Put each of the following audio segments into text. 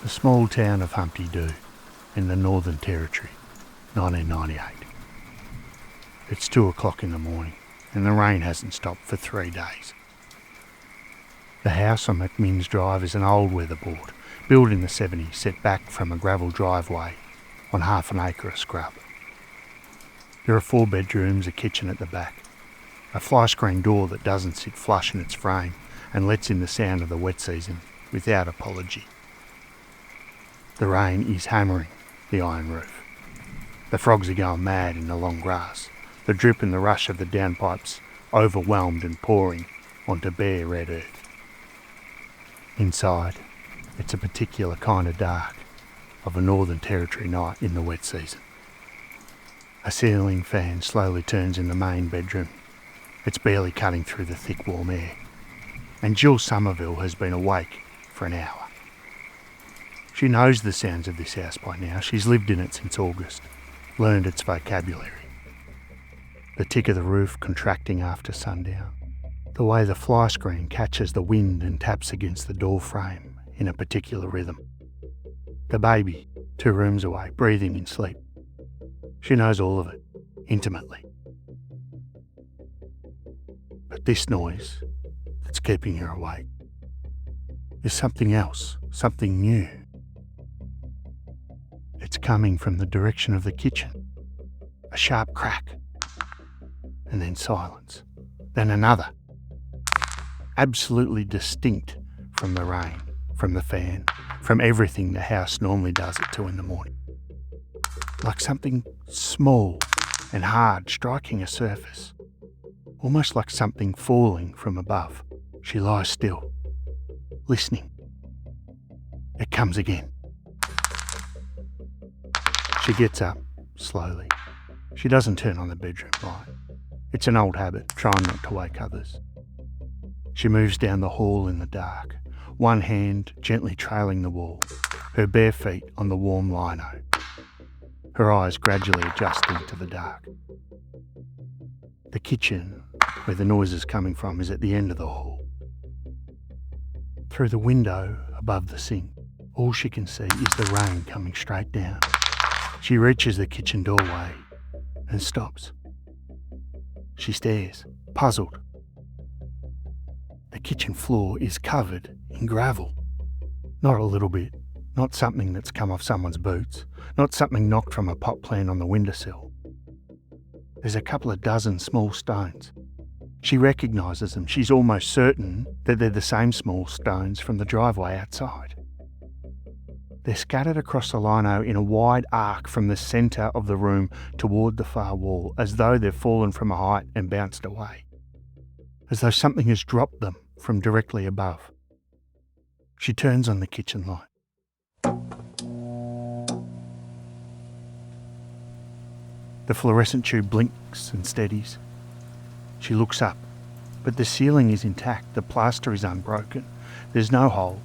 The small town of Humpty Doo in the Northern Territory, 1998. It's 2 o'clock in the morning and the rain hasn't stopped for 3 days. The house on McMinns Drive is an old weatherboard, built in the 70s, set back from a gravel driveway on half an acre of scrub. There are 4 bedrooms, a kitchen at the back, a fly screen door that doesn't sit flush in its frame and lets in the sound of the wet season without apology. The rain is hammering the iron roof. The frogs are going mad in the long grass, the drip and the rush of the downpipes overwhelmed and pouring onto bare red earth. Inside, it's a particular kind of dark of a Northern Territory night in the wet season. A ceiling fan slowly turns in the main bedroom. It's barely cutting through the thick warm air. And Jill Somerville has been awake for an hour. She knows the sounds of this house by now. She's lived in it since August, learned its vocabulary. The tick of the roof contracting after sundown, the way the fly screen catches the wind and taps against the door frame in a particular rhythm. The baby, 2 rooms away, breathing in sleep. She knows all of it, intimately. But this noise that's keeping her awake is something else, something new. It's coming from the direction of the kitchen. A sharp crack, and then silence, then another. Absolutely distinct from the rain, from the fan, from everything the house normally does at 2 in the morning. Like something small and hard striking a surface. Almost like something falling from above. She lies still, listening. It comes again. She gets up, slowly. She doesn't turn on the bedroom light. It's an old habit, trying not to wake others. She moves down the hall in the dark, one hand gently trailing the wall, her bare feet on the warm lino, her eyes gradually adjusting to the dark. The kitchen, where the noise is coming from, is at the end of the hall. Through the window above the sink, all she can see is the rain coming straight down. She reaches the kitchen doorway and stops. She stares, puzzled. The kitchen floor is covered in gravel. Not a little bit, not something that's come off someone's boots, not something knocked from a pot plant on the windowsill. There's a couple of dozen small stones. She recognises them. She's almost certain that they're the same small stones from the driveway outside. They're scattered across the lino in a wide arc from the centre of the room toward the far wall, as though they've fallen from a height and bounced away. As though something has dropped them from directly above. She turns on the kitchen light. The fluorescent tube blinks and steadies. She looks up, but the ceiling is intact, the plaster is unbroken. There's no hole,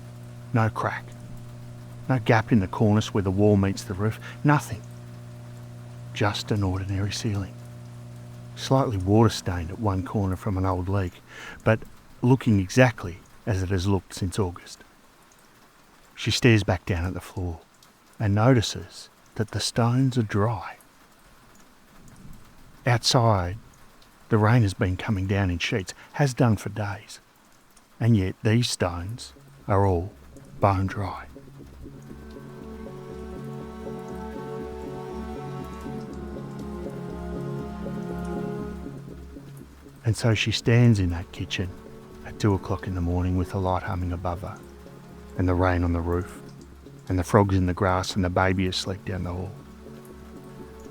no crack. No gap in the cornice where the wall meets the roof, nothing. Just an ordinary ceiling. Slightly water-stained at one corner from an old leak, but looking exactly as it has looked since August. She stares back down at the floor and notices that the stones are dry. Outside, the rain has been coming down in sheets, has done for days, and yet these stones are all bone dry. And so she stands in that kitchen at 2 o'clock in the morning with the light humming above her, and the rain on the roof, and the frogs in the grass, and the baby asleep down the hall.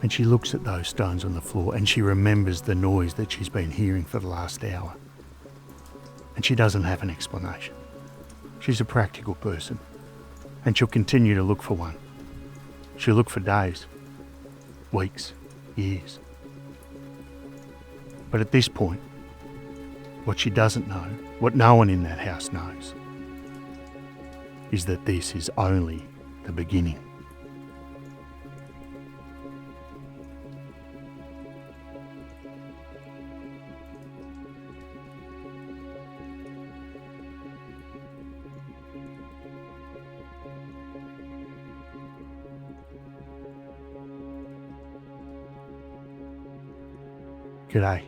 And she looks at those stones on the floor and she remembers the noise that she's been hearing for the last hour. And she doesn't have an explanation. She's a practical person, and she'll continue to look for one. She'll look for days, weeks, years. But at this point, what she doesn't know, what no one in that house knows, is that this is only the beginning. G'day,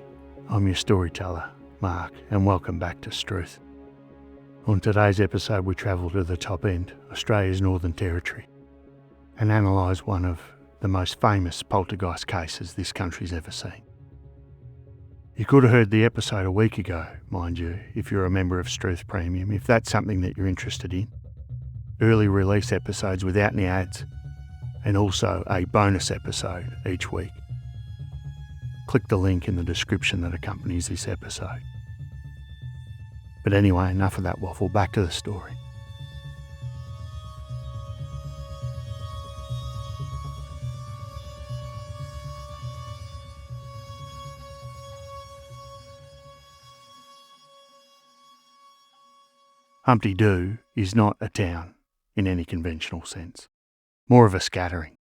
I'm your storyteller, Mark, and welcome back to Struth. On today's episode we travel to the top end, Australia's Northern Territory, and analyse one of the most famous poltergeist cases this country's ever seen. You could have heard the episode a week ago, mind you, if you're a member of Struth Premium, if that's something that you're interested in. Early release episodes without any ads, and also a bonus episode each week. Click the link in the description that accompanies this episode. But anyway, enough of that waffle, back to the story. Humpty Doo is not a town in any conventional sense. More of a scattering,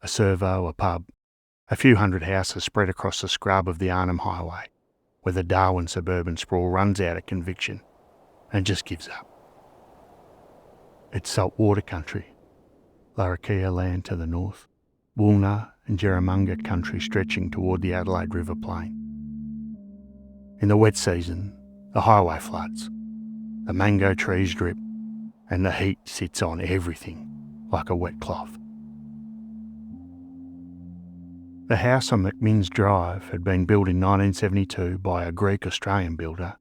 a servo, a pub, a few hundred houses spread across the scrub of the Arnhem Highway, where the Darwin suburban sprawl runs out of conviction and just gives up. It's saltwater country, Larrakia land to the north, Woolnar and Jerramunga country stretching toward the Adelaide River Plain. In the wet season, the highway floods, the mango trees drip, and the heat sits on everything like a wet cloth. The house on McMinns Drive had been built in 1972 by a Greek-Australian builder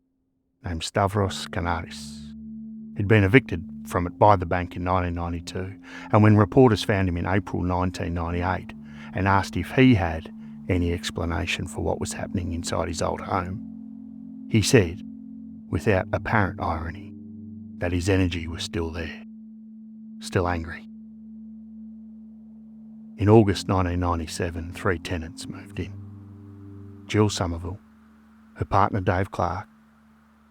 named Stavros Kanaris. He'd been evicted from it by the bank in 1992, and when reporters found him in April 1998 and asked if he had any explanation for what was happening inside his old home, he said, without apparent irony, that his energy was still there, still angry. In August 1997, 3 tenants moved in. Jill Somerville, her partner Dave Clark,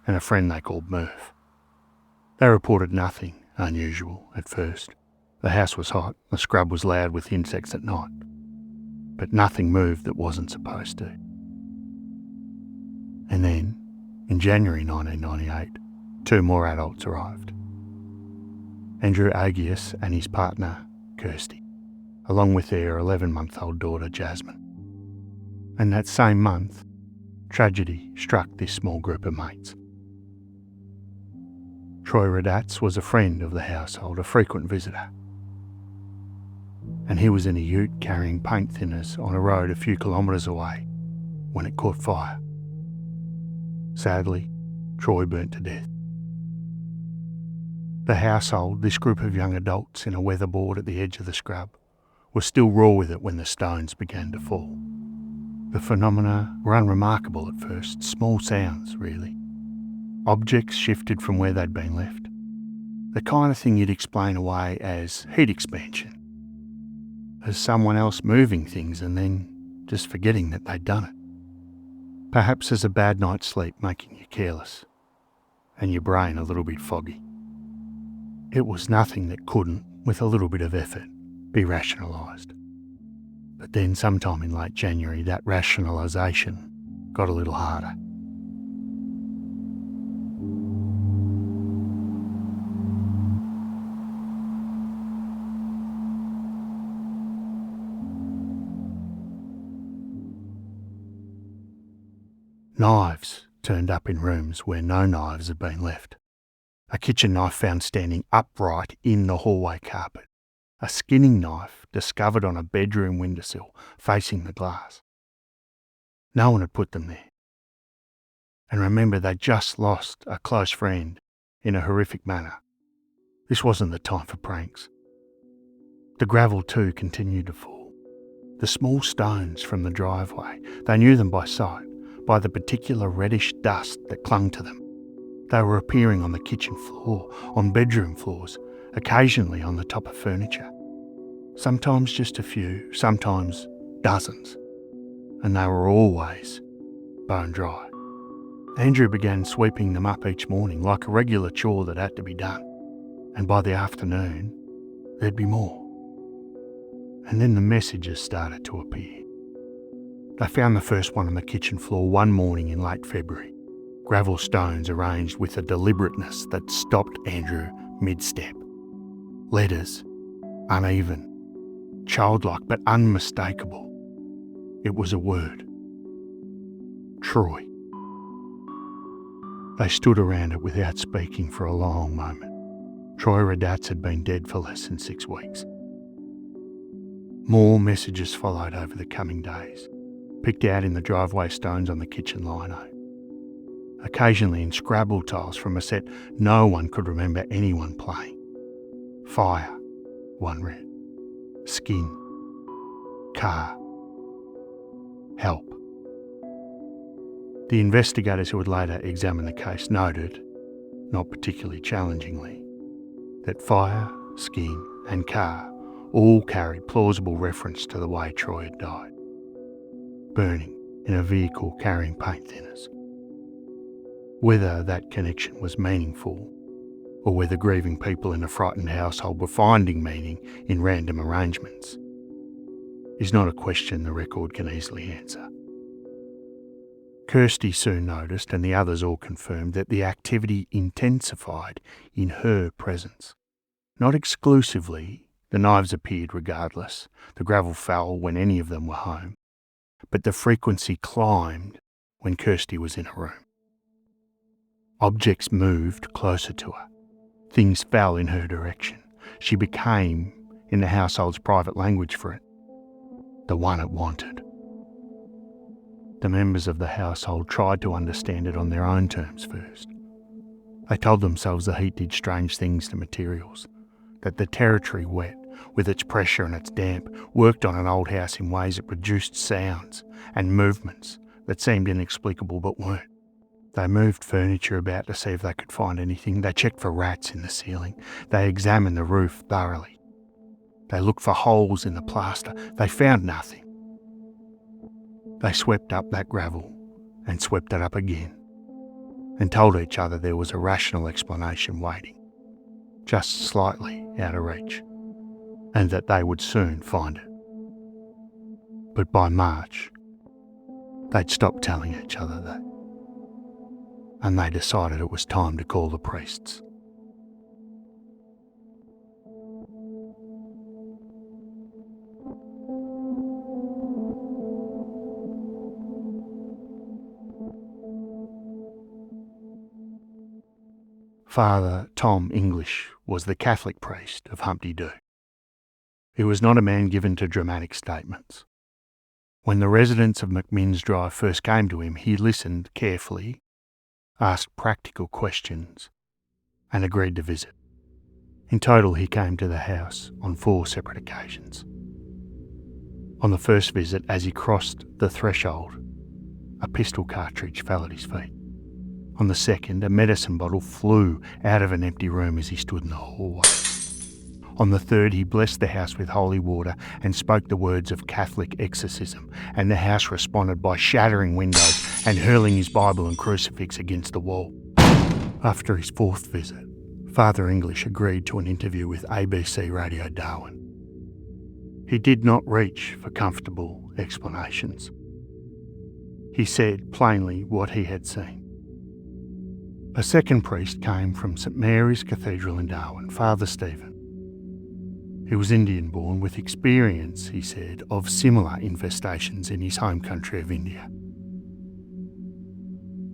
and a friend they called Murph. They reported nothing unusual at first. The house was hot, the scrub was loud with insects at night, but nothing moved that wasn't supposed to. And then, in January 1998, 2 more adults arrived. Andrew Agius and his partner, Kirsty, along with their 11-month-old daughter, Jasmine. And that same month, tragedy struck this small group of mates. Troy Radatz was a friend of the household, a frequent visitor. And he was in a ute carrying paint thinners on a road a few kilometres away when it caught fire. Sadly, Troy burnt to death. The household, this group of young adults in a weatherboard at the edge of the scrub, was still raw with it when the stones began to fall. The phenomena were unremarkable at first, small sounds really. Objects shifted from where they'd been left. The kind of thing you'd explain away as heat expansion, as someone else moving things and then just forgetting that they'd done it. Perhaps as a bad night's sleep making you careless, and your brain a little bit foggy. It was nothing that couldn't, with a little bit of effort, be rationalised. But then sometime in late January that rationalisation got a little harder. Knives turned up in rooms where no knives had been left. A kitchen knife found standing upright in the hallway carpet. A skinning knife discovered on a bedroom windowsill facing the glass. No one had put them there. And remember, they'd just lost a close friend in a horrific manner. This wasn't the time for pranks. The gravel too continued to fall. The small stones from the driveway, they knew them by sight, by the particular reddish dust that clung to them. They were appearing on the kitchen floor, on bedroom floors, occasionally on the top of furniture. Sometimes just a few, sometimes dozens. And they were always bone dry. Andrew began sweeping them up each morning like a regular chore that had to be done. And by the afternoon, there'd be more. And then the messages started to appear. They found the first one on the kitchen floor one morning in late February. Gravel stones arranged with a deliberateness that stopped Andrew mid-step. Letters, uneven, childlike but unmistakable. It was a word. Troy. They stood around it without speaking for a long moment. Troy Radatz had been dead for less than 6 weeks. More messages followed over the coming days, picked out in the driveway stones on the kitchen lino. Occasionally in Scrabble tiles from a set no one could remember anyone playing. Fire, one read. Skin. Car. Help. The investigators who would later examine the case noted, not particularly challengingly, that fire, skin and car all carried plausible reference to the way Troy had died. Burning in a vehicle carrying paint thinners. Whether that connection was meaningful, or whether grieving people in a frightened household were finding meaning in random arrangements, is not a question the record can easily answer. Kirsty soon noticed, and the others all confirmed, that the activity intensified in her presence. Not exclusively, the knives appeared regardless, the gravel fell when any of them were home, but the frequency climbed when Kirsty was in a room. Objects moved closer to her. Things fell in her direction. She became, in the household's private language for it, the one it wanted. The members of the household tried to understand it on their own terms first. They told themselves the heat did strange things to materials, that the territory wet, with its pressure and its damp, worked on an old house in ways that produced sounds and movements that seemed inexplicable but weren't. They moved furniture about to see if they could find anything. They checked for rats in the ceiling. They examined the roof thoroughly. They looked for holes in the plaster. They found nothing. They swept up that gravel and swept it up again and told each other there was a rational explanation waiting, just slightly out of reach, and that they would soon find it. But by March, they'd stopped telling each other that, and they decided it was time to call the priests. Father Tom English was the Catholic priest of Humpty Doo. He was not a man given to dramatic statements. When the residents of McMinns Drive first came to him, he listened carefully, asked practical questions, and agreed to visit. In total, he came to the house on 4 separate occasions. On the first visit, as he crossed the threshold, a pistol cartridge fell at his feet. On the second, a medicine bottle flew out of an empty room as he stood in the hallway. On the third, he blessed the house with holy water and spoke the words of Catholic exorcism, and the house responded by shattering windows and hurling his Bible and crucifix against the wall. After his 4th visit, Father English agreed to an interview with ABC Radio Darwin. He did not reach for comfortable explanations. He said plainly what he had seen. A second priest came from St Mary's Cathedral in Darwin, Father Stephen. He was Indian-born with experience, he said, of similar infestations in his home country of India.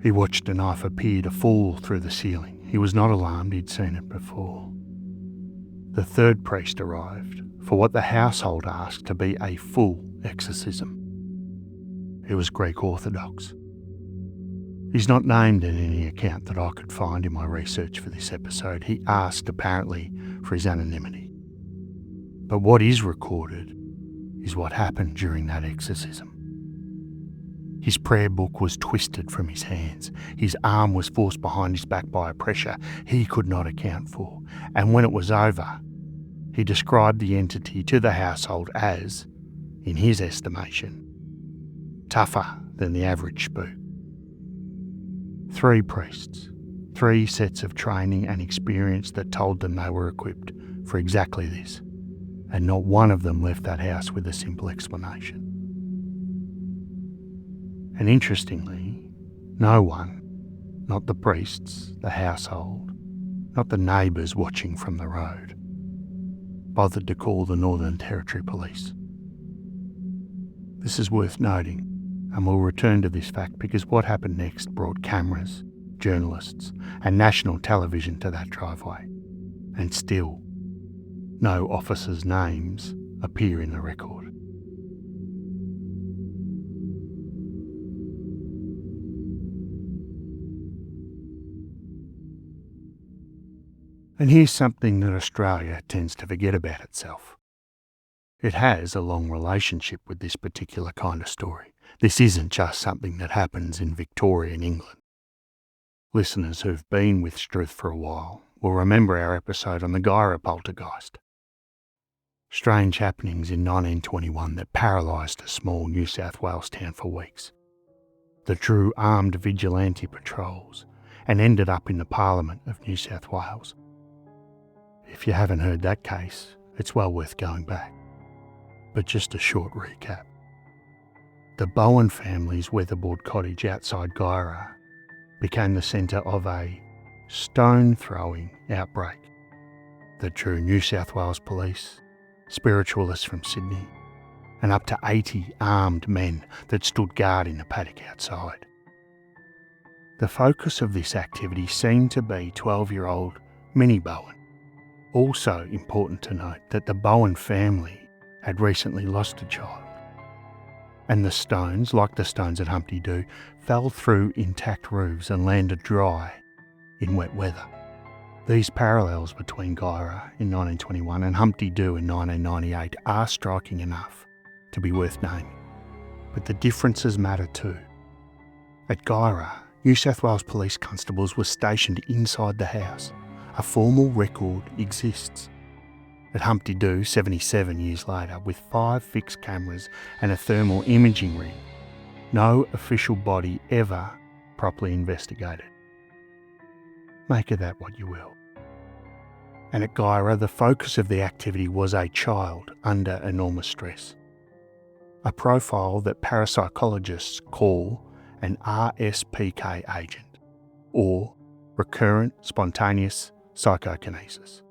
He watched a knife appear to fall through the ceiling. He was not alarmed, he'd seen it before. The third priest arrived for what the household asked to be a full exorcism. He was Greek Orthodox. He's not named in any account that I could find in my research for this episode. He asked, apparently, for his anonymity. But what is recorded is what happened during that exorcism. His prayer book was twisted from his hands. His arm was forced behind his back by a pressure he could not account for. And when it was over, he described the entity to the household as, in his estimation, tougher than the average spook. 3 priests, 3 sets of training and experience that told them they were equipped for exactly this, and not one of them left that house with a simple explanation. And interestingly, no one, not the priests, the household, not the neighbours watching from the road, bothered to call the Northern Territory Police. This is worth noting, And we'll return to this fact because what happened next brought cameras, journalists, and national television to that driveway. And still, no officers' names appear in the record. And here's something that Australia tends to forget about itself. It has a long relationship with this particular kind of story. This isn't just something that happens in Victorian England. Listeners who've been with Struth for a while will remember our episode on the Guyra Poltergeist. Strange happenings in 1921 that paralysed a small New South Wales town for weeks. The true armed vigilante patrols, and ended up in the Parliament of New South Wales. If you haven't heard that case, it's well worth going back. But just a short recap. The Bowen family's weatherboard cottage outside Guyra became the centre of a stone-throwing outbreak that drew New South Wales police, spiritualists from Sydney, and up to 80 armed men that stood guard in the paddock outside. The focus of this activity seemed to be 12-year-old Minnie Bowen. Also important to note that the Bowen family had recently lost a child, and the stones, like the stones at Humpty Doo, fell through intact roofs and landed dry in wet weather. These parallels between Guyra in 1921 and Humpty Doo in 1998 are striking enough to be worth naming, but the differences matter too. At Guyra, New South Wales police constables were stationed inside the house. A formal record exists. At Humpty Doo, 77 years later, with 5 fixed cameras and a thermal imaging rig, no official body ever properly investigated. Make of that what you will. And at Guyra, the focus of the activity was a child under enormous stress. A profile that parapsychologists call an RSPK agent, or recurrent spontaneous psychokinesis.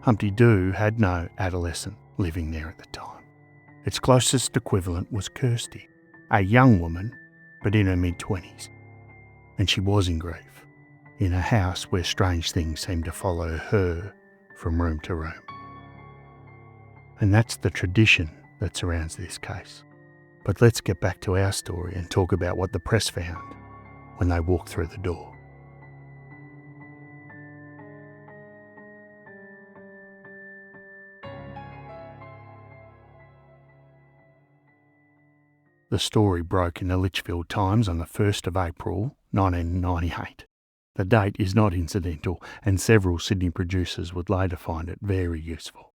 Humpty Doo had no adolescent living there at the time. Its closest equivalent was Kirsty, a young woman, but in her mid-20s. And she was in grief, in a house where strange things seemed to follow her from room to room. And that's the tradition that surrounds this case. But let's get back to our story and talk about what the press found when they walked through the door. The story broke in the Litchfield Times on the 1st of April 1998. The date is not incidental, and several Sydney producers would later find it very useful.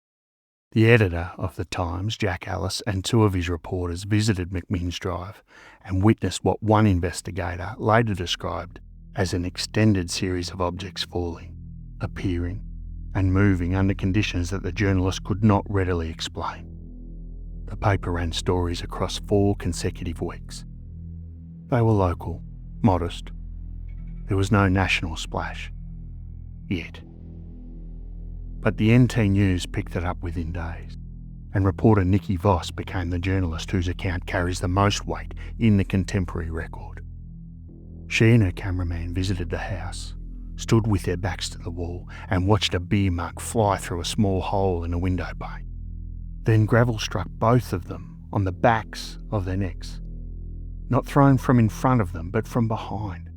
The editor of the Times, Jack Ellis, and 2 of his reporters visited McMinns Drive and witnessed what one investigator later described as an extended series of objects falling, appearing, and moving under conditions that the journalist could not readily explain. The paper ran stories across 4 consecutive weeks. They were local, modest. There was no national splash. Yet. But the NT News picked it up within days, and reporter Nikki Voss became the journalist whose account carries the most weight in the contemporary record. She and her cameraman visited the house, stood with their backs to the wall, and watched a beer mug fly through a small hole in a window pane. Then gravel struck both of them on the backs of their necks, not thrown from in front of them, but from behind,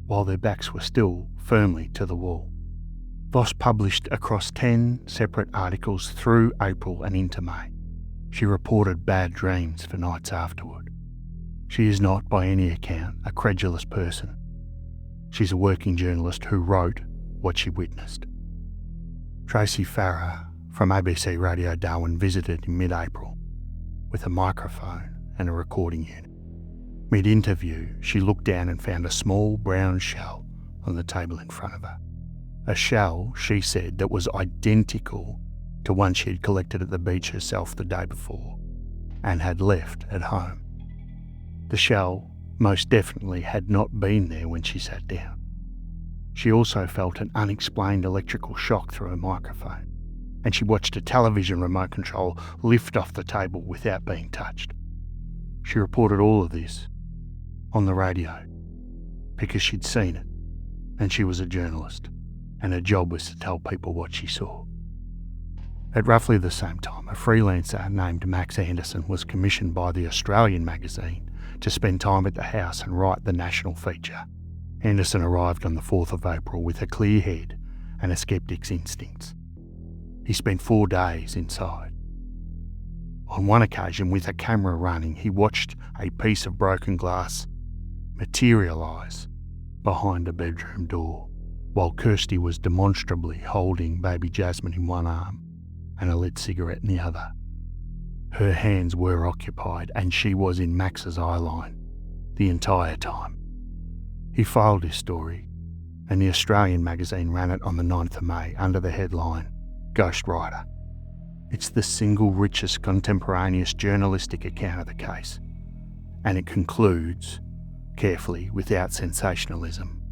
while their backs were still firmly to the wall. Voss published across 10 separate articles through April and into May. She reported bad dreams for nights afterward. She is not, by any account, a credulous person. She's a working journalist who wrote what she witnessed. Tracy Farrar from ABC Radio Darwin visited in mid-April with a microphone and a recording unit. Mid-interview, she looked down and found a small brown shell on the table in front of her. A shell, she said, that was identical to one she had collected at the beach herself the day before and had left at home. The shell most definitely had not been there when she sat down. She also felt an unexplained electrical shock through her microphone, and she watched a television remote control lift off the table without being touched. She reported all of this on the radio because she'd seen it, and she was a journalist, and her job was to tell people what she saw. At roughly the same time, a freelancer named Max Anderson was commissioned by the Australian magazine to spend time at the house and write the national feature. Anderson arrived on the 4th of April with a clear head and a skeptic's instincts. He spent 4 days inside. On one occasion, with a camera running, he watched a piece of broken glass materialise behind a bedroom door, while Kirsty was demonstrably holding baby Jasmine in one arm and a lit cigarette in the other. Her hands were occupied and she was in Max's eye line the entire time. He filed his story, and the Australian magazine ran it on the 9th of May under the headline, Ghost Rider. It's the single richest contemporaneous journalistic account of the case, and it concludes, carefully, without sensationalism,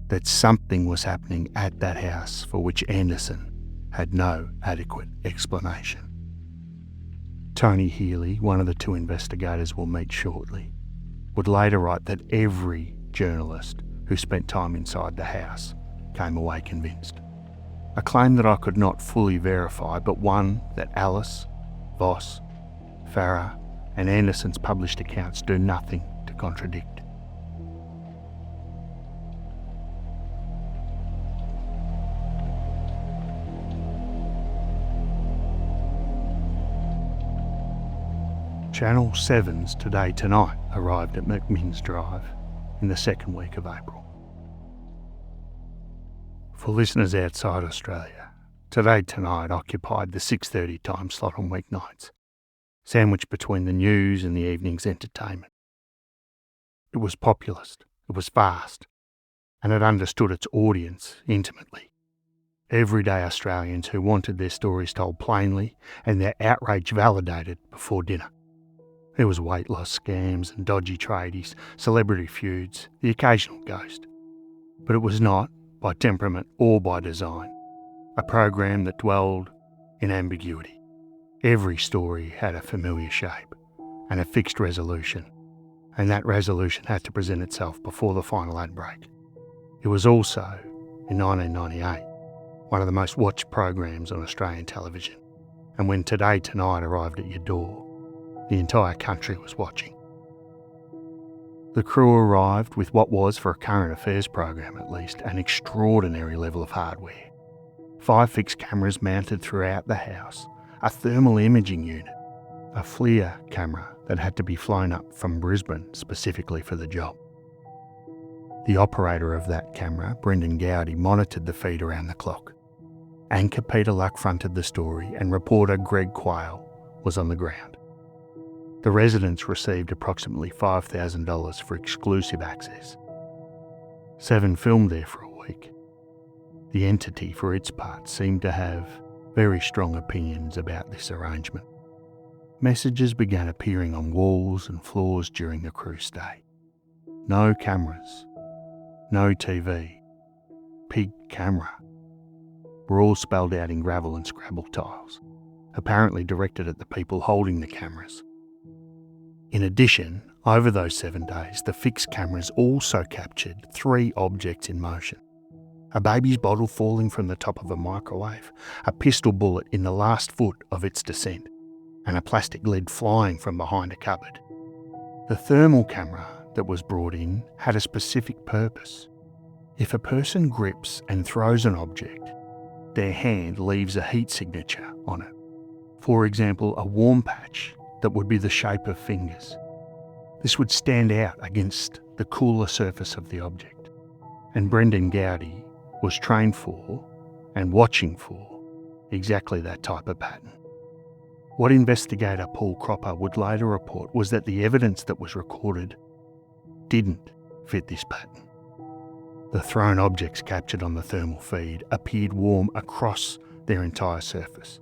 that something was happening at that house for which Anderson had no adequate explanation. Tony Healy, one of the 2 investigators we'll meet shortly, would later write that every journalist who spent time inside the house came away convinced. A claim that I could not fully verify, but one that Alice, Voss, Farah and Anderson's published accounts do nothing to contradict. Channel 7's Today Tonight arrived at McMinns Drive in the second week of April. For listeners outside Australia, Today Tonight occupied the 6:30 time slot on weeknights, sandwiched between the news and the evening's entertainment. It was populist, it was fast, and it understood its audience intimately. Everyday Australians who wanted their stories told plainly and their outrage validated before dinner. There was weight loss scams and dodgy tradies, celebrity feuds, the occasional ghost. But it was not, by temperament or by design, a program that dwelled in ambiguity. Every story had a familiar shape and a fixed resolution, and that resolution had to present itself before the final ad break. It was also, in 1998, one of the most watched programs on Australian television, and when Today Tonight arrived at your door, the entire country was watching. The crew arrived with what was, for a current affairs program at least, an extraordinary level of hardware. 5 fixed cameras mounted throughout the house, a thermal imaging unit, a FLIR camera that had to be flown up from Brisbane specifically for the job. The operator of that camera, Brendan Gowdy, monitored the feed around the clock. Anchor Peter Luck fronted the story and reporter Greg Quayle was on the ground. The residents received approximately $5,000 for exclusive access. 7 filmed there for a week. The entity, for its part, seemed to have very strong opinions about this arrangement. Messages began appearing on walls and floors during the crew stay. No cameras, no TV, pig camera, were all spelled out in gravel and Scrabble tiles, apparently directed at the people holding the cameras. In addition, over those 7 days, the fixed cameras also captured 3 objects in motion. A baby's bottle falling from the top of a microwave, a pistol bullet in the last foot of its descent, and a plastic lid flying from behind a cupboard. The thermal camera that was brought in had a specific purpose. If a person grips and throws an object, their hand leaves a heat signature on it. For example, a warm patch that would be the shape of fingers. This would stand out against the cooler surface of the object, and Brendan Gowdy was trained for and watching for exactly that type of pattern. What investigator Paul Cropper would later report was that the evidence that was recorded didn't fit this pattern. The thrown objects captured on the thermal feed appeared warm across their entire surface.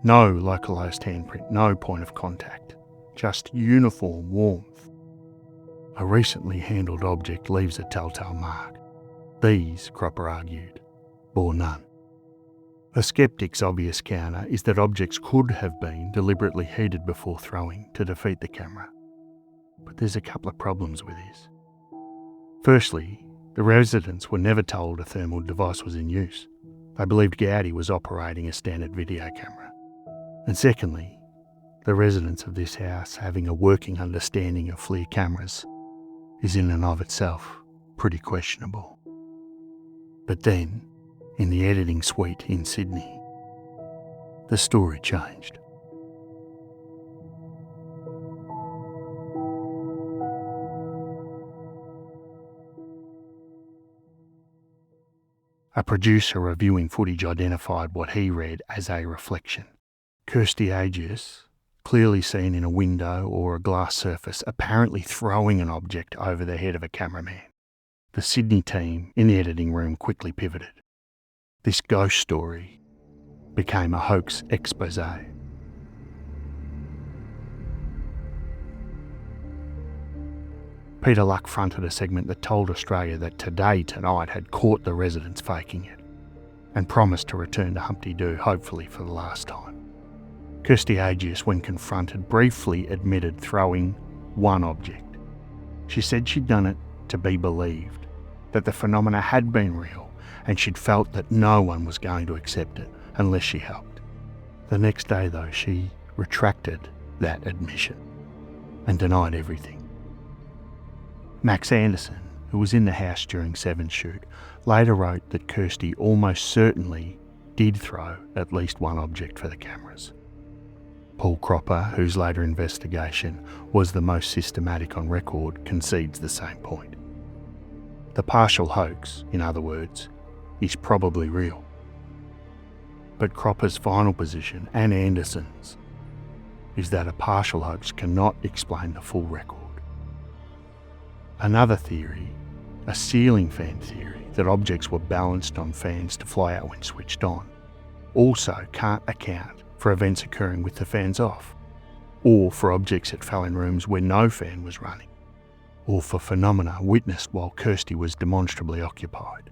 No localised handprint, no point of contact, just uniform warmth. A recently handled object leaves a telltale mark. These, Cropper argued, bore none. A skeptic's obvious counter is that objects could have been deliberately heated before throwing to defeat the camera. But there's a couple of problems with this. Firstly, the residents were never told a thermal device was in use. They believed Gowdy was operating a standard video camera. And secondly, the residents of this house having a working understanding of FLIR cameras is in and of itself pretty questionable. But then, in the editing suite in Sydney, the story changed. A producer reviewing footage identified what he read as a reflection. Kirsty Agius, clearly seen in a window or a glass surface, apparently throwing an object over the head of a cameraman. The Sydney team in the editing room quickly pivoted. This ghost story became a hoax expose. Peter Luck fronted a segment that told Australia that Today Tonight had caught the residents faking it and promised to return to Humpty Doo, hopefully for the last time. Kirsty Agius, when confronted, briefly admitted throwing one object. She said she'd done it to be believed, that the phenomena had been real, and she'd felt that no one was going to accept it unless she helped. The next day, though, she retracted that admission and denied everything. Max Anderson, who was in the house during Seven's shoot, later wrote that Kirsty almost certainly did throw at least one object for the cameras. Paul Cropper, whose later investigation was the most systematic on record, concedes the same point. The partial hoax, in other words, is probably real. But Cropper's final position, and Anderson's, is that a partial hoax cannot explain the full record. Another theory, a ceiling fan theory, that objects were balanced on fans to fly out when switched on, also can't account for events occurring with the fans off, or for objects that fell in rooms where no fan was running, or for phenomena witnessed while Kirsty was demonstrably occupied.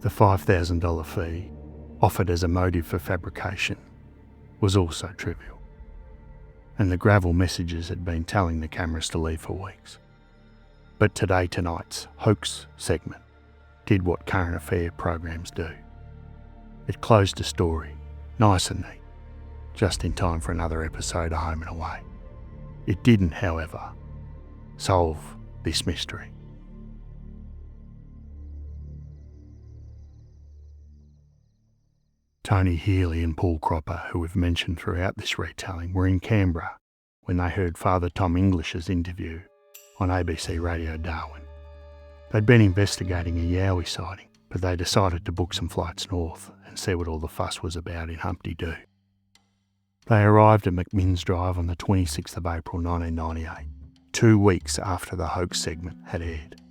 The $5,000 fee, offered as a motive for fabrication, was also trivial, and the gravel messages had been telling the cameras to leave for weeks. But Today Tonight's hoax segment did what current affair programs do. It closed the story, nice and neat, just in time for another episode of Home and Away. It didn't, however, solve this mystery. Tony Healy and Paul Cropper, who we've mentioned throughout this retelling, were in Canberra when they heard Father Tom English's interview on ABC Radio Darwin. They'd been investigating a Yowie sighting, but they decided to book some flights north and see what all the fuss was about in Humpty Doo. They arrived at McMinns Drive on the 26th of April 1998, 2 weeks after the hoax segment had aired.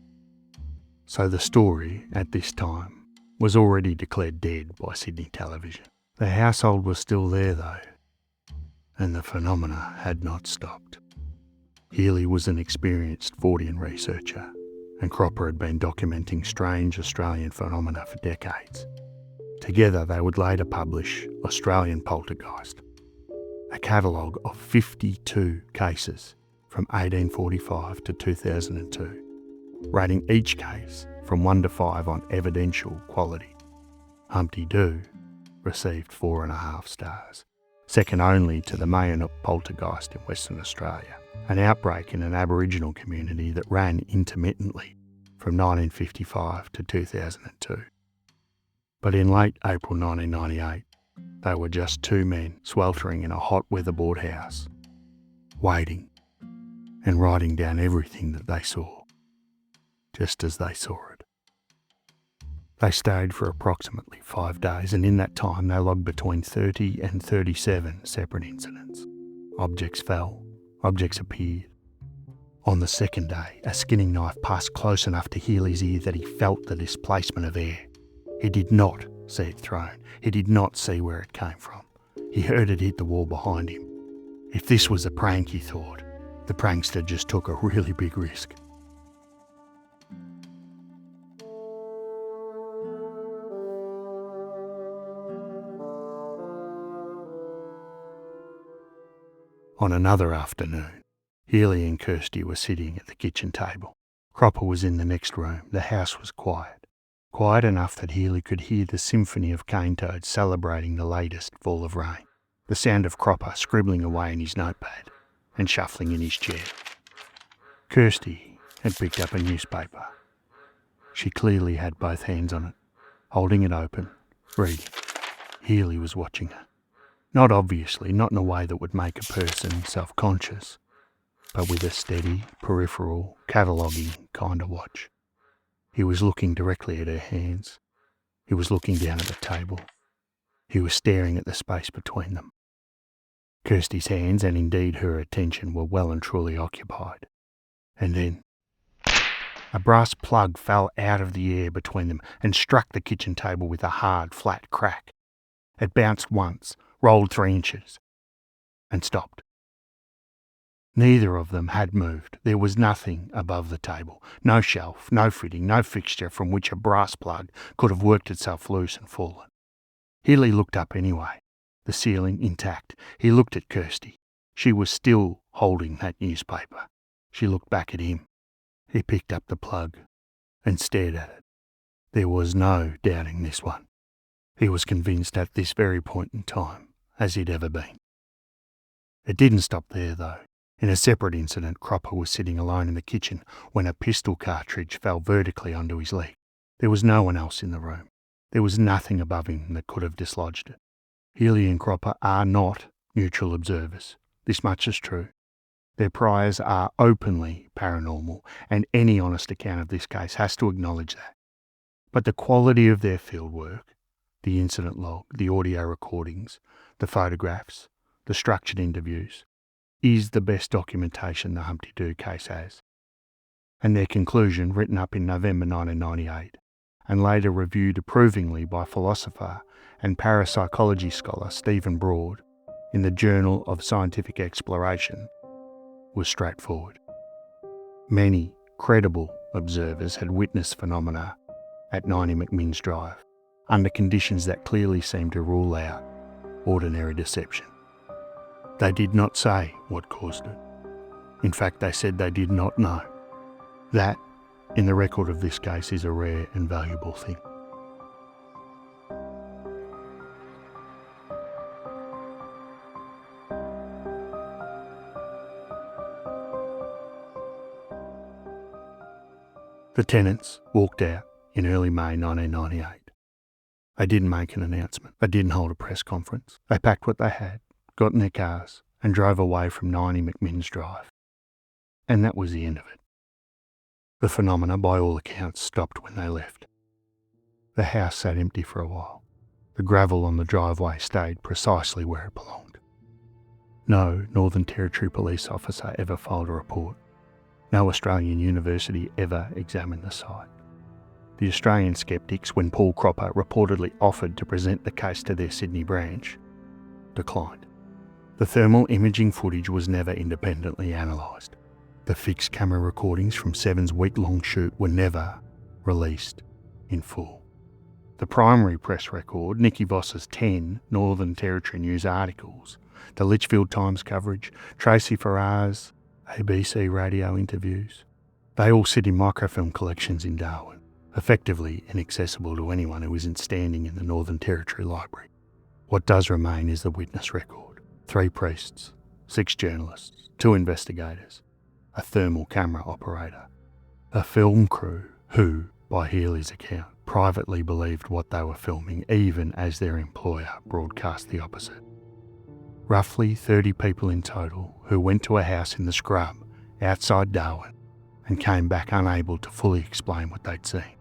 So the story, at this time, was already declared dead by Sydney television. The household was still there though, and the phenomena had not stopped. Healy was an experienced Fortean researcher, and Cropper had been documenting strange Australian phenomena for decades. Together they would later publish Australian Poltergeist, a catalogue of 52 cases from 1845 to 2002, rating each case from 1 to 5 on evidential quality. Humpty Doo received 4.5 stars, second only to the Mayonup Poltergeist in Western Australia, an outbreak in an Aboriginal community that ran intermittently from 1955 to 2002. But in late April 1998, they were just 2 men sweltering in a hot weatherboard house, waiting and writing down everything that they saw, just as they saw it. They stayed for approximately 5 days, and in that time they logged between 30 and 37 separate incidents. Objects fell, objects appeared. On the second day, a skinning knife passed close enough to Healy's ear that he felt the displacement of air. He did not see it thrown. He did not see where it came from. He heard it hit the wall behind him. If this was a prank, he thought, the prankster just took a really big risk. On another afternoon, Healy and Kirsty were sitting at the kitchen table. Cropper was in the next room. The house was quiet. Quiet enough that Healy could hear the symphony of cane toads celebrating the latest fall of rain. The sound of Cropper scribbling away in his notepad and shuffling in his chair. Kirsty had picked up a newspaper. She clearly had both hands on it, holding it open, reading. Healy was watching her. Not obviously, not in a way that would make a person self-conscious, but with a steady, peripheral, cataloguing kind of watch. He was looking directly at her hands. He was looking down at the table. He was staring at the space between them. Kirsty's hands, and indeed her attention, were well and truly occupied. And then a brass plug fell out of the air between them and struck the kitchen table with a hard, flat crack. It bounced once, rolled 3 inches, and stopped. Neither of them had moved. There was nothing above the table. No shelf, no fitting, no fixture from which a brass plug could have worked itself loose and fallen. Healy looked up anyway, the ceiling intact. He looked at Kirsty. She was still holding that newspaper. She looked back at him. He picked up the plug and stared at it. There was no doubting this one. He was convinced at this very point in time, as he'd ever been. It didn't stop there, though. In a separate incident, Cropper was sitting alone in the kitchen when a pistol cartridge fell vertically onto his leg. There was no one else in the room. There was nothing above him that could have dislodged it. Healy and Cropper are not neutral observers. This much is true. Their priors are openly paranormal, and any honest account of this case has to acknowledge that. But the quality of their fieldwork, the incident log, the audio recordings, the photographs, the structured interviews, is the best documentation the Humpty Doo case has. And their conclusion, written up in November 1998, and later reviewed approvingly by philosopher and parapsychology scholar Stephen Broad in the Journal of Scientific Exploration, was straightforward. Many credible observers had witnessed phenomena at 90 McMinns Drive under conditions that clearly seemed to rule out ordinary deception. They did not say what caused it. In fact, they said they did not know. That, in the record of this case, is a rare and valuable thing. The tenants walked out in early May 1998. They didn't make an announcement. They didn't hold a press conference. They packed what they had, got in their cars, and drove away from 90 McMinns Drive. And that was the end of it. The phenomena, by all accounts, stopped when they left. The house sat empty for a while. The gravel on the driveway stayed precisely where it belonged. No Northern Territory police officer ever filed a report. No Australian university ever examined the site. The Australian skeptics, when Paul Cropper reportedly offered to present the case to their Sydney branch, declined. The thermal imaging footage was never independently analysed. The fixed camera recordings from Seven's week-long shoot were never released in full. The primary press record, Nikki Voss's 10 Northern Territory news articles, the Litchfield Times coverage, Tracy Farrar's ABC radio interviews, they all sit in microfilm collections in Darwin, effectively inaccessible to anyone who isn't standing in the Northern Territory Library. What does remain is the witness record. 3 priests, 6 journalists, 2 investigators, a thermal camera operator, a film crew who, by Healy's account, privately believed what they were filming even as their employer broadcast the opposite. Roughly 30 people in total who went to a house in the scrub outside Darwin and came back unable to fully explain what they'd seen.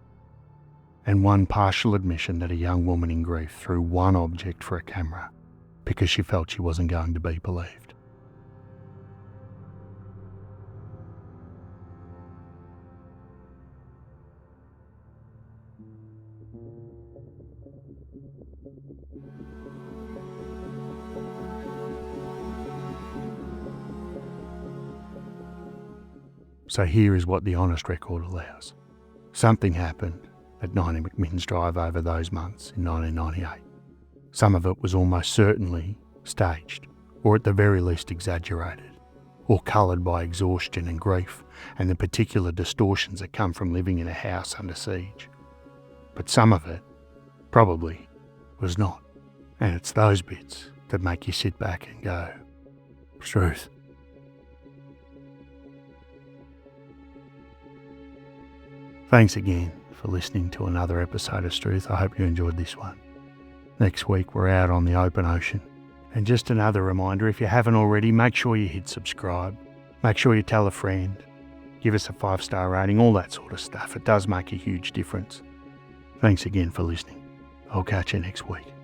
And one partial admission that a young woman in grief threw one object for a camera because she felt she wasn't going to be believed. So here is what the honest record allows. Something happened at 90 McMinns Drive over those months in 1998. Some of it was almost certainly staged, or at the very least exaggerated. or coloured by exhaustion and grief and the particular distortions that come from living in a house under siege. But some of it, probably, was not. And it's those bits that make you sit back and go, truth. Thanks again for listening to another episode of Struth. I hope you enjoyed this one. Next week we're out on the open ocean. And just another reminder, if you haven't already, make sure you hit subscribe. Make sure you tell a friend. Give us a 5-star rating, all that sort of stuff. It does make a huge difference. Thanks again for listening. I'll catch you next week.